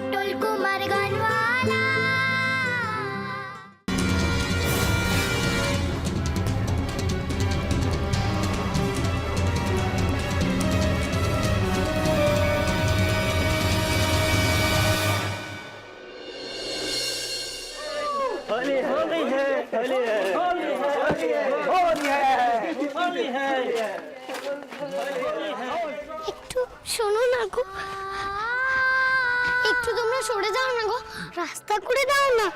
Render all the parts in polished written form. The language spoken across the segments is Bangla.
পটল কুমার গানওয়ালা। होली होली है होली है होली है होली है होली है। একটু শোনো না গো, একটু তোমরা সরে যাও না গো, রাস্তা করে দাও না।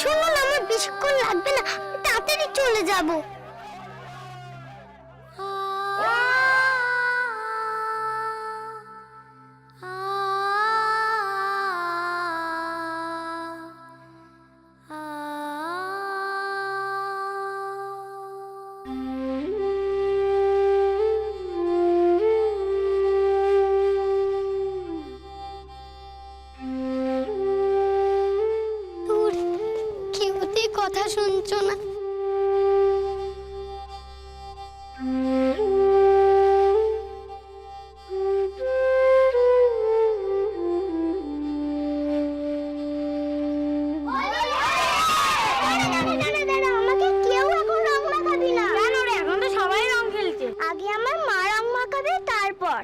শোনো না, আমার বেশিক্ষণ লাগবে না, তাড়াতাড়ি চলে যাবো। কথা শুনছো না? আগে আমার মা রং মাখাবে, তারপর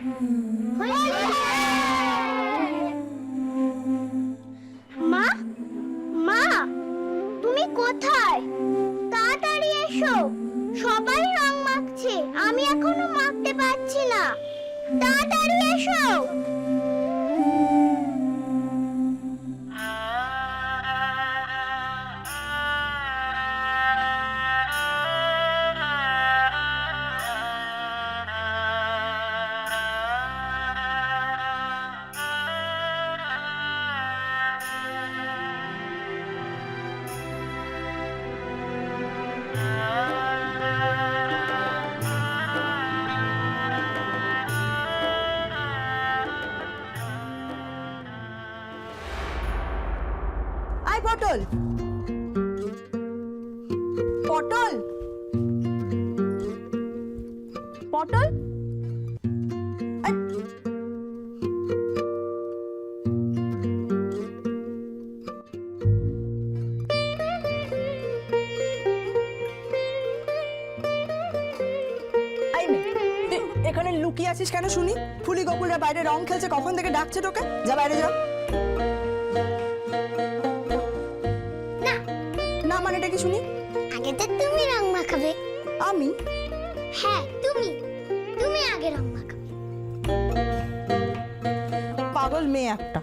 মা। মা তুমি কোথায়? তাড়াতাড়ি এসো, সবাই রং মাখছে, আমি এখনো মাখতে পারছি না। তাড়াতাড়ি এসো। পটল পটল পটল এখানে লুকিয়ে আছিস কেন শুনি? ফুলি গোকুলরা বাইরে রং খেলছে, কখন থেকে ডাকছে তোকে? যা বাইরে যা। না মানেটা কি শুনি? আগে তো তুমি রং মাখাবে। আমি? হ্যাঁ তুমি, তুমি আগে রং মাখাবে। পাগল মেয়ে একটা।